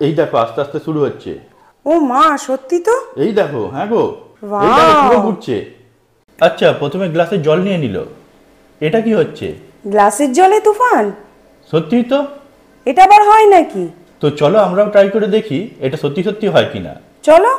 এই দেখো আস্তে আস্তে শুরু হচ্ছে। ও মা, সত্যি তো। এই দেখো, হ্যাঁ গো, এই দেখো ওয়াও, পুরো ঘুরছে। আচ্ছা, প্রথমে গ্লাসে জল নিয়ে নিল। এটা কি হচ্ছে? গ্লাসের জলে তুফান? সত্যিই তো। এটা আবার হয় নাকি? তো চলো আমরাও ট্রাই করে দেখি এটা সত্যি সত্যি হয় কিনা। চলো।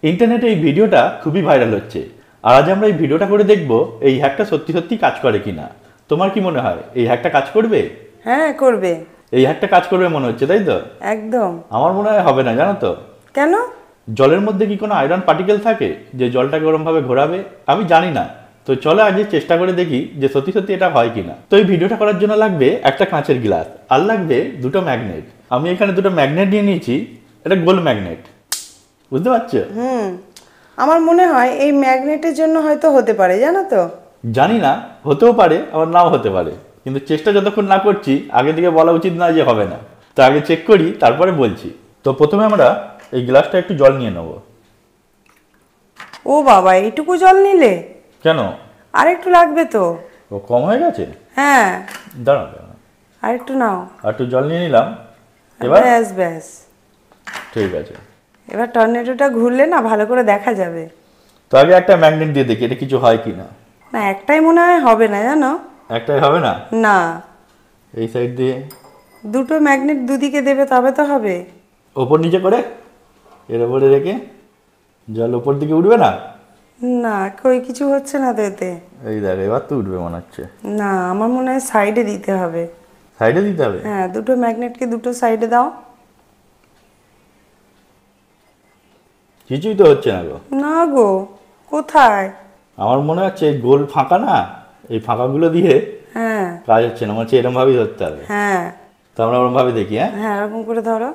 ইন্টারনেটে এই ভিডিওটা খুবই ভাইরাল হচ্ছে, আর আজ আমরা এই ভিডিওটা করে দেখব এই হ্যাকটা সত্যি সত্যি কাজ করে কিনা। তোমার কি মনে হয় এই হ্যাকটা কাজ করবে? হ্যাঁ, করবে। এই হ্যাকটা কাজ করবে মনে হচ্ছে, তাই তো? একদম। আমার মনে হয় হবে না, জানো তো। কেন? জলের মধ্যে কি কোনো আয়রন পার্টিকেল থাকে যে জলটাকে ওরমভাবে ঘোরাবে? আমি জানি না। তো চলো আজকে চেষ্টা করে দেখি যে সত্যি সত্যি এটা হয় কিনা। তো এই ভিডিওটা করার জন্য লাগবে একটা কাঁচের গ্লাস, আর লাগবে দুটো ম্যাগনেট। আমি এখানে দুটো ম্যাগনেট নিয়ে নিয়েছি। এটা গোল ম্যাগনেট, বুঝতে পারছো? আমার মনে হয় এই ম্যাগনেটের জন্য হয়তো হতে পারে, জানো তো। জানি না, হতেও পারে আবার নাও হতে পারে, কিন্তু চেষ্টা যতক্ষণ না করছি আগে থেকে বলা উচিত না যে হবে না। তো আগে চেক করি, তারপরে বলছি। তো প্রথমে আমরা এই গ্লাসটা একটু জল নিয়ে নেব। ও বাবা, এইটুকু জল নিলে? কেন? আর একটু লাগবে তো। ও কম হয়ে গেছে? হ্যাঁ, দাঁড়াও দাঁড়াও, আর একটু নাও। আর একটু জল নিয়ে নিলাম। এবার ব্যাস ব্যাস। ঠিক আছে। এবার টর্নেডোটা ঘুরলে না ভালো করে দেখা যাবে। তো আগে একটা ম্যাগনেট দিয়ে দেখি এটা কিছু হয় কি না। না, একটাই মনে হয় হবে না, জানো। একটাই হবে না? না, এই সাইড দিয়ে দুটো ম্যাগনেট দুদিকে দেবে তবে তো হবে। ওপর নিচে করে এর উপরে রেখে জল ওপর দিকে উঠবে না? না, কই কিছু হচ্ছে না তো এতে। এই দেখ, এবার তো উঠবে মনে হচ্ছে। না, আমার মনে হয় সাইডে দিতে হবে। সাইডে দিতে হবে? হ্যাঁ, দুটো ম্যাগনেটকে দুটো সাইডে দাও। কিছুই তো হচ্ছে না গো। না গো, কোথায়? আমার মনে হচ্ছে এই গোল ফাঁকা না, এই ফাঁকাগুলো দিয়ে হ্যাঁ কাজ হচ্ছে না, মনে হচ্ছে এরকম ভাবেই ধরতে হবে। হ্যাঁ তো আমরা ওরকম ভাবে দেখি। হ্যাঁ, হ্যাঁ, এরকম করে ধরো।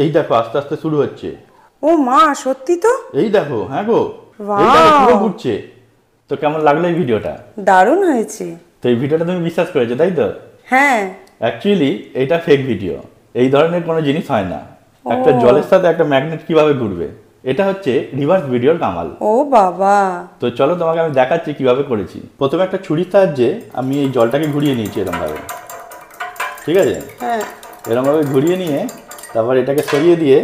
এই দেখো আস্তে আস্তে শুরু হচ্ছে। ও মা, সত্যি তো। এই দেখো, হ্যাঁ গো, এই দেখো ওয়াও, পুরো ঘুরছে। তো কেমন লাগলো এই ভিডিওটা? দারুণ হয়েছে। তো এই ভিডিওটা তুমি বিশ্বাস করেছো, তাই তো? হ্যাঁ। অ্যাকচুয়ালি এটা ফেক ভিডিও। এই ধরনের কোনো জিনিস হয় না। একটা ও। জলের সাথে একটা ম্যাগনেট কিভাবে ঘুরবে, এটা হচ্ছে রিভার্স ভিডিওর কামাল। ও বাবা। তো চলো তোমাকে আমি দেখাচ্ছি কিভাবে করেছি। প্রথমে একটা ছুরির সাহায্যে আমি এই জলটাকে ঘুরিয়ে নিয়েছি এরকম ভাবে, ঠিক আছে? হ্যাঁ। এরকম ভাবে ঘুরিয়ে নিয়ে তারপর এটাকে সরিয়ে দিয়ে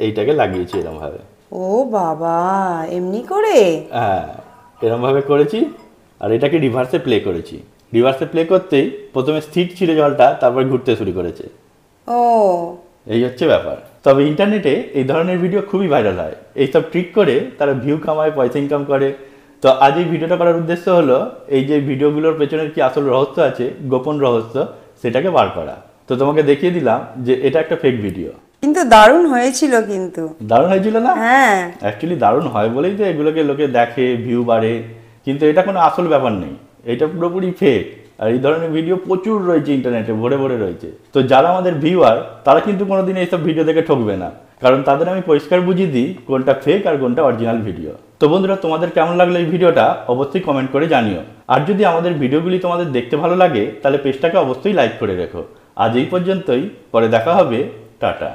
এইটাকে লাগিয়েছি এরকম ভাবে। ও বাবা, এমনি করে? হ্যাঁ, এরকম ভাবে করেছি। আর এটাকে রিভার্সে প্লে করেছি। রিভার্সে প্লে করতেই প্রথমে স্থির ছিল জলটা, তারপর ঘুরতে শুরু করেছে। ও। এই হচ্ছে ব্যাপার। তবে ইন্টারনেটে এই ধরনের ভিডিও খুবই ভাইরাল হয়। এইসব ট্রিক করে তারা ভিউ কামায়, পয়সা ইনকাম করে। তো আজ এই ভিডিওটা করার উদ্দেশ্য হলো এই যে ভিডিওগুলোর পেছনের কি আসল রহস্য আছে, গোপন রহস্য, সেটাকে বার করা। তো তোমাকে দেখিয়ে দিলাম যে এটা একটা ফেক ভিডিও। কিন্তু দারুণ হয়েছিল কিন্তু। দারুণ হয়েছিল না? হ্যাঁ। অ্যাকচুয়ালি দারুণ হয় বলেই তো এগুলোকে লোকে দেখে, ভিউ বাড়ে। কিন্তু এটা কোনো আসল ব্যাপার নেই, এটা পুরোপুরি ফেক। আর এই ধরনের ভিডিও প্রচুর রয়েছে ইন্টারনেটে, ভরে ভরে রয়েছে। তো যারা আমাদের ভিউয়ার তারা কিন্তু কোনোদিন এইসব ভিডিও দেখে ঠকবে না, কারণ তাদের আমি পরিষ্কার বুঝিয়ে দিই কোনটা ফেক আর কোনটা অরিজিনাল ভিডিও। তো বন্ধুরা, তোমাদের কেমন লাগলো এই ভিডিওটা অবশ্যই কমেন্ট করে জানিও। আর যদি আমাদের ভিডিওগুলি তোমাদের দেখতে ভালো লাগে তাহলে পেজটাকে অবশ্যই লাইক করে রেখো। আজ এই পর্যন্তই, পরে দেখা হবে। টাটা।